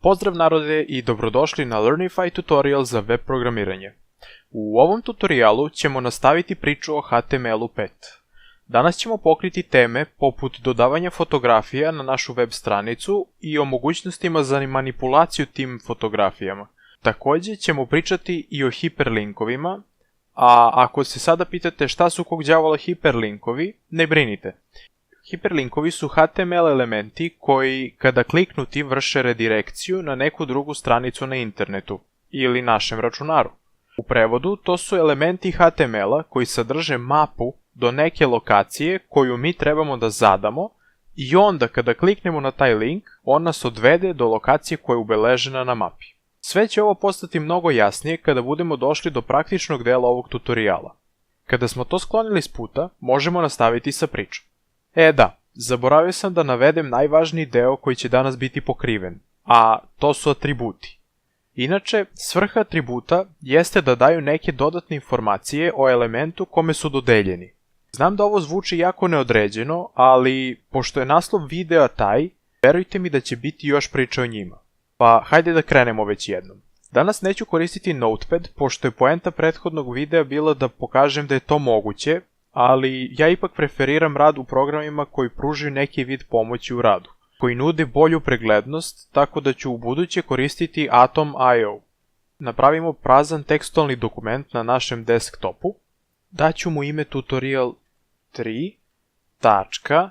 Pozdrav narode i dobrodošli na Learnify tutorial za web programiranje. U ovom tutorialu ćemo nastaviti priču o HTML5. Danas ćemo pokriti teme poput dodavanja fotografija na našu web stranicu i o mogućnostima za manipulaciju tim fotografijama. Također ćemo pričati i o hiperlinkovima, a ako se sada pitate šta su kog đavola hiperlinkovi, ne brinite. Hiperlinkovi su HTML elementi koji, kada kliknuti, vrše redirekciju na neku drugu stranicu na internetu ili našem računaru. U prevodu, to su elementi HTML-a koji sadrže mapu do neke lokacije koju mi trebamo da zadamo i onda kada kliknemo na taj link, on nas odvede do lokacije koja je ubeležena na mapi. Sve će ovo postati mnogo jasnije kada budemo došli do praktičnog dela ovog tutoriala. Kada smo to sklonili s puta, možemo nastaviti sa pričom. Zaboravio sam da navedem najvažniji deo koji će danas biti pokriven, a to su atributi. Inače, svrha atributa jeste da daju neke dodatne informacije o elementu kome su dodeljeni. Znam da ovo zvuči jako neodređeno, ali pošto je naslov videa taj, verujte mi da će biti još priča o njima. Pa hajde da krenemo već jednom. Danas neću koristiti Notepad, pošto je poenta prethodnog videa bila da pokažem da je to moguće, ali ja ipak preferiram rad u programima koji pružaju neki vid pomoći u radu, koji nude bolju preglednost, tako da ću u buduće koristiti Atom.io. Napravimo prazan tekstualni dokument na našem desktopu, daću mu ime tutorial 3.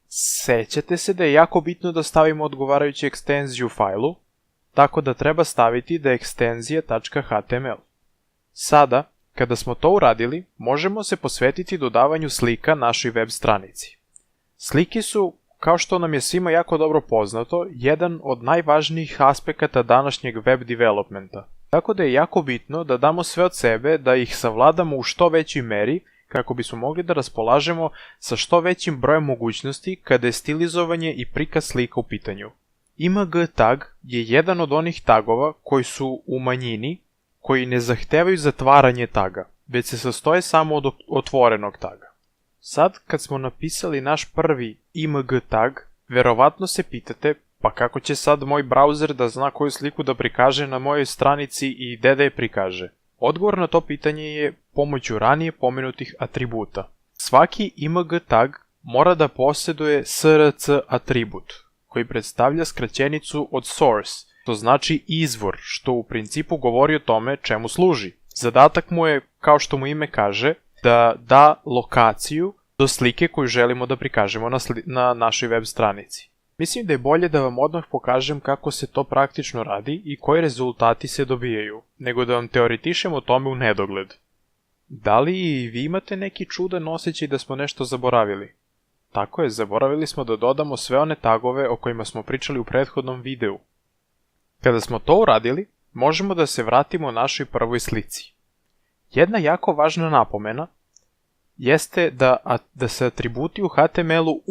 Sećate se da je jako bitno da stavimo odgovarajuću ekstenziju fajlu, tako da treba staviti da je ekstenzija.html. Sada, kada smo to uradili, možemo se posvetiti dodavanju slika našoj web stranici. Slike su, kao što nam je svima jako dobro poznato, jedan od najvažnijih aspekata današnjeg web developmenta. Tako da je jako bitno da damo sve od sebe da ih savladamo u što većoj meri kako bismo mogli da raspolažemo sa što većim brojem mogućnosti kada je stilizovanje i prikaz slika u pitanju. Img tag je jedan od onih tagova koji su u manjini, koji ne zahtevaju zatvaranje taga, već se sastoje samo od otvorenog taga. Sad, kad smo napisali naš prvi img tag, verovatno se pitate, pa kako će sad moj browser da zna koju sliku da prikaže na mojoj stranici i gde da je prikaže? Odgovor na to pitanje je pomoću ranije pomenutih atributa. Svaki img tag mora da posjeduje src atribut, koji predstavlja skraćenicu od source, to znači izvor, što u principu govori o tome čemu služi. Zadatak mu je, kao što mu ime kaže, da da lokaciju do slike koju želimo da prikažemo na našoj web stranici. Mislim da je bolje da vam odmah pokažem kako se to praktično radi i koji rezultati se dobijaju, nego da vam teoretišem o tome u nedogled. Da li i vi imate neki čudan osjećaj da smo nešto zaboravili? Tako je, zaboravili smo da dodamo sve one tagove o kojima smo pričali u prethodnom videu. Kada smo to uradili, možemo da se vratimo našoj prvoj slici. Jedna jako važna napomena jeste da se atributi u HTML-u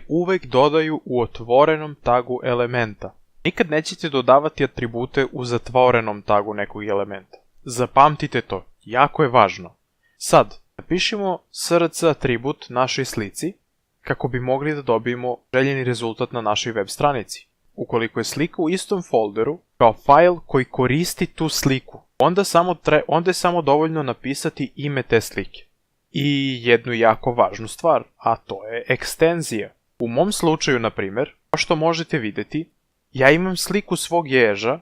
uvek dodaju u otvorenom tagu elementa. Nikad nećete dodavati atribute u zatvorenom tagu nekog elementa. Zapamtite to, jako je važno. Sad, napišimo src atribut našoj slici kako bi mogli da dobijemo željeni rezultat na našoj web stranici. Ukoliko je slika u istom folderu kao fajl koji koristi tu sliku, onda je samo dovoljno napisati ime te slike. I jednu jako važnu stvar, a to je ekstenzija. U mom slučaju, na primjer, kao što možete vidjeti, ja imam sliku svog ježa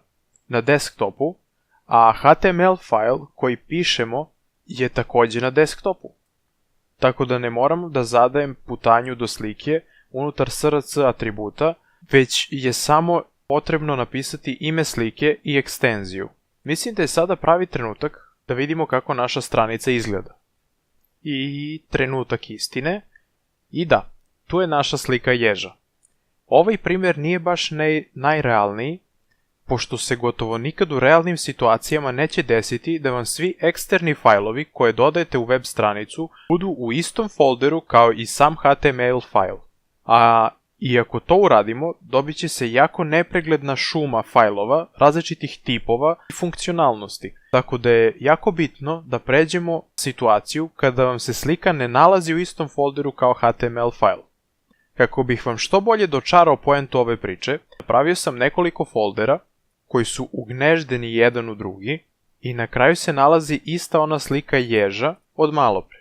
na desktopu, a HTML fajl koji pišemo je također na desktopu. Tako da ne moram da zadajem putanju do slike unutar src atributa, već je samo potrebno napisati ime slike i ekstenziju. Mislim da je sada pravi trenutak da vidimo kako naša stranica izgleda. I trenutak istine. I da, tu je naša slika ježa. Ovaj primjer nije baš najrealniji, pošto se gotovo nikad u realnim situacijama neće desiti da vam svi eksterni fajlovi koje dodajete u web stranicu budu u istom folderu kao i sam HTML fajl. A i ako to uradimo, dobit će se jako nepregledna šuma fajlova različitih tipova i funkcionalnosti. Tako da je jako bitno da pređemo situaciju kada vam se slika ne nalazi u istom folderu kao HTML fajl. Kako bih vam što bolje dočarao poentu ove priče, napravio sam nekoliko foldera koji su ugneždeni jedan u drugi i na kraju se nalazi ista ona slika ježa od malopre.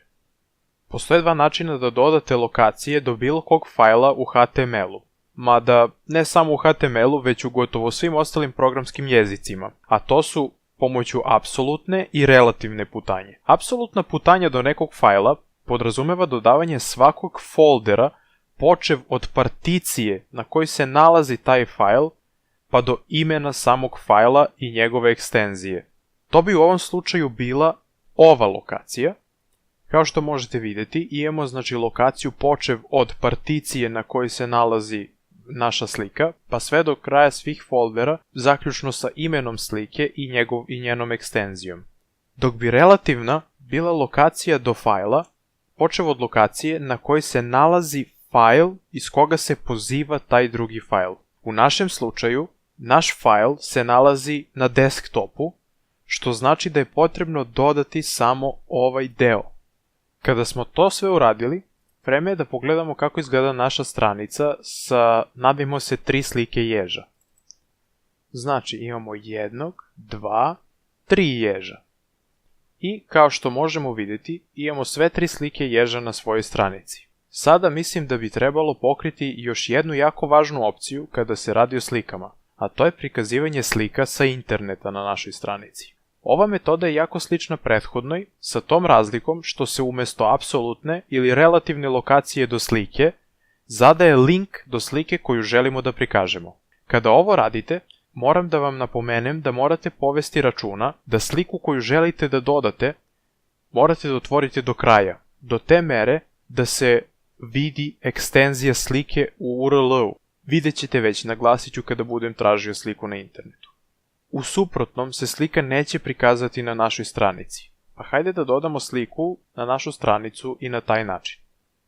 Postoje dva načina da dodate lokacije do bilo kog fajla u HTML-u, mada ne samo u HTML-u, već u gotovo svim ostalim programskim jezicima, a to su pomoću apsolutne i relativne putanje. Apsolutna putanja do nekog fajla podrazumeva dodavanje svakog foldera počev od particije na kojoj se nalazi taj fajl pa do imena samog fajla i njegove ekstenzije. To bi u ovom slučaju bila ova lokacija. Kao što možete vidjeti, imamo znači lokaciju počev od particije na kojoj se nalazi naša slika, pa sve do kraja svih foldera, zaključno sa imenom slike i njenom ekstenzijom. Dok bi relativna bila lokacija do fajla, počev od lokacije na kojoj se nalazi fajl iz koga se poziva taj drugi fajl. U našem slučaju, naš fajl se nalazi na desktopu, što znači da je potrebno dodati samo ovaj deo. Kada smo to sve uradili, vreme je da pogledamo kako izgleda naša stranica sa, nadajmo se, 3 slike ježa. Znači, imamo 1, 2, 3 ježa. I, kao što možemo vidjeti, imamo sve 3 slike ježa na svojoj stranici. Sada mislim da bi trebalo pokriti još jednu jako važnu opciju kada se radi o slikama, a to je prikazivanje slika sa interneta na našoj stranici. Ova metoda je jako slična prethodnoj, sa tom razlikom što se umjesto apsolutne ili relativne lokacije do slike, zadaje link do slike koju želimo da prikažemo. Kada ovo radite, moram da vam napomenem da morate povesti računa da sliku koju želite da dodate, morate da otvorite do kraja, do te mere da se vidi ekstenzija slike u URL-u. Vidjet ćete već, naglasit ću kada budem tražio sliku na internetu. U suprotnom se slika neće prikazati na našoj stranici, pa hajde da dodamo sliku na našu stranicu i na taj način.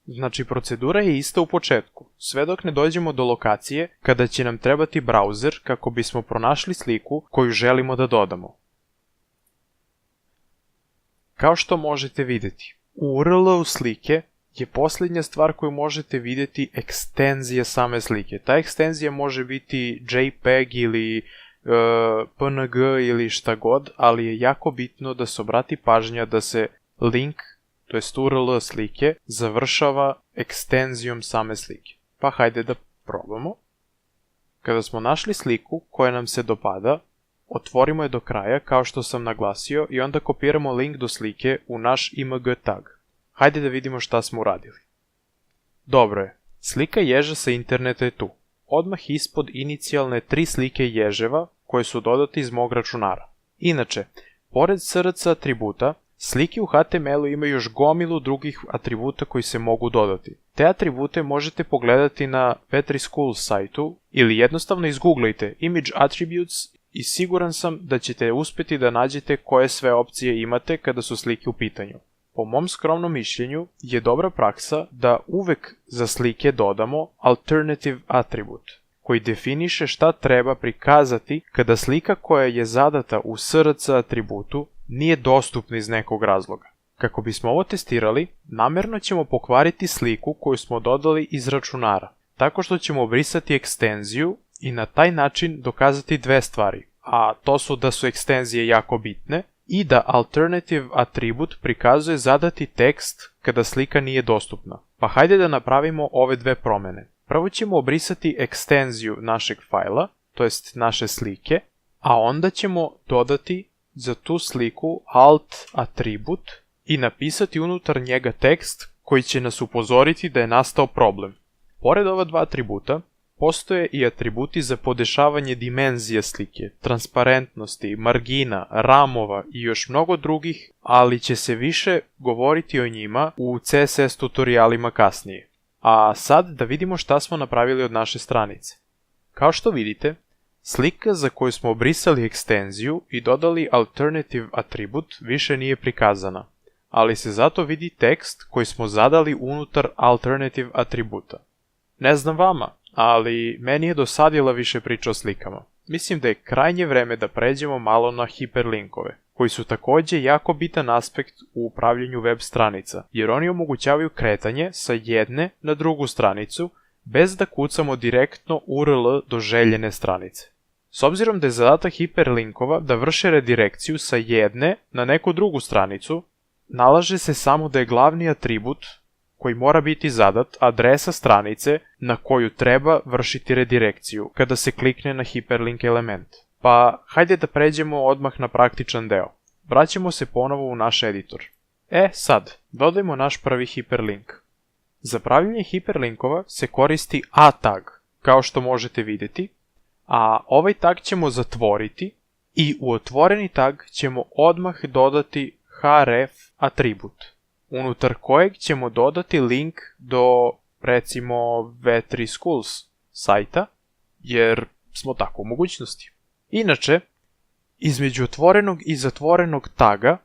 Znači, procedura je ista u početku, sve dok ne dođemo do lokacije kada će nam trebati brauzer kako bismo pronašli sliku koju želimo da dodamo. Kao što možete vidjeti, u URL-u slike je posljednja stvar koju možete vidjeti ekstenzija same slike. Ta ekstenzija može biti JPEG ili PNG ili šta god, ali je jako bitno da se obrati pažnja da se link, to jest URL slike, završava ekstenzijom same slike. Pa hajde da probamo. Kada smo našli sliku koja nam se dopada, otvorimo je do kraja kao što sam naglasio i onda kopiramo link do slike u naš img tag. Hajde da vidimo šta smo uradili. Dobro je, slika ježa sa interneta je tu. Odmah ispod inicijalne 3 slike ježeva koje su dodate iz mog računara. Inače, pored src atributa, slike u HTML-u imaju još gomilu drugih atributa koji se mogu dodati. Te atribute možete pogledati na Petri School sajtu ili jednostavno izgooglajte Image Attributes i siguran sam da ćete uspjeti da nađete koje sve opcije imate kada su slike u pitanju. Po mom skromnom mišljenju je dobra praksa da uvek za slike dodamo alternative attribute, koji definiše šta treba prikazati kada slika koja je zadata u src atributu nije dostupna iz nekog razloga. Kako bismo ovo testirali, namerno ćemo pokvariti sliku koju smo dodali iz računara, tako što ćemo obrisati ekstenziju i na taj način dokazati dve stvari, a to su da su ekstenzije jako bitne i da alternative atribut prikazuje zadati tekst kada slika nije dostupna. Pa hajde da napravimo ove dve promjene. Prvo ćemo obrisati ekstenziju našeg fajla, to jest naše slike, a onda ćemo dodati za tu sliku alt atribut i napisati unutar njega tekst koji će nas upozoriti da je nastao problem. Pored ova dva atributa, postoje i atributi za podešavanje dimenzije slike, transparentnosti, margina, ramova i još mnogo drugih, ali će se više govoriti o njima u CSS tutorialima kasnije. A sad da vidimo šta smo napravili od naše stranice. Kao što vidite, slika za koju smo obrisali ekstenziju i dodali alternative atribut više nije prikazana, ali se zato vidi tekst koji smo zadali unutar alternative atributa. Ne znam vama, ali meni je dosadila više priča o slikama. Mislim da je krajnje vreme da pređemo malo na hiperlinkove, koji su također jako bitan aspekt u upravljanju web stranica, jer oni omogućavaju kretanje sa jedne na drugu stranicu bez da kucamo direktno URL do željene stranice. S obzirom da je zadatak hiperlinkova da vrše redirekciju sa jedne na neku drugu stranicu, nalaže se samo da je glavni atribut koji mora biti zadat adresa stranice na koju treba vršiti redirekciju kada se klikne na hiperlink element. Pa hajde da pređemo odmah na praktičan deo. Vraćamo se ponovo u naš editor. Sad, dodajmo naš prvi hiperlink. Za pravljenje hiperlinkova se koristi A tag, kao što možete vidjeti, a ovaj tag ćemo zatvoriti i u otvoreni tag ćemo odmah dodati href atribut, unutar kojeg ćemo dodati link do, recimo, V3 Schools sajta, jer smo tako u mogućnosti. Inače, između otvorenog i zatvorenog taga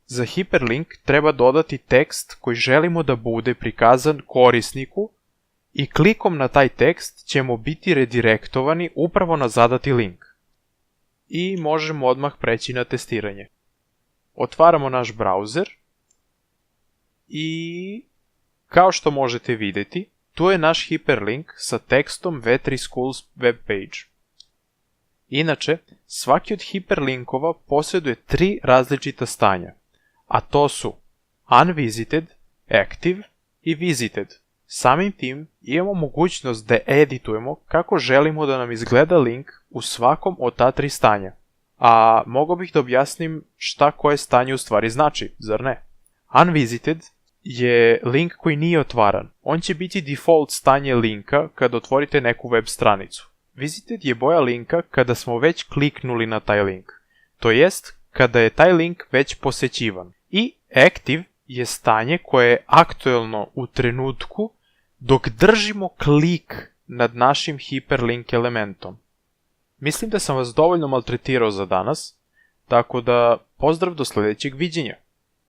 za hiperlink treba dodati tekst koji želimo da bude prikazan korisniku i klikom na taj tekst ćemo biti redirektovani upravo na zadati link. I možemo odmah preći na testiranje. Otvaramo naš browser i kao što možete vidjeti, tu je naš hiperlink sa tekstom V3 Schools web page. Inače, svaki od hiperlinkova posjeduje 3 različita stanja, a to su unvisited, active i visited. Samim tim imamo mogućnost da editujemo kako želimo da nam izgleda link u svakom od ta 3 stanja. A mogao bih da objasnim šta koje stanje u stvari znači, zar ne? Unvisited je link koji nije otvaran. On će biti default stanje linka kada otvorite neku web stranicu. Visited je boja linka kada smo već kliknuli na taj link, to jest kada je taj link već posećivan. I active je stanje koje je aktuelno u trenutku dok držimo klik nad našim hiperlink elementom. Mislim da sam vas dovoljno maltretirao za danas, tako da pozdrav do sljedećeg viđenja.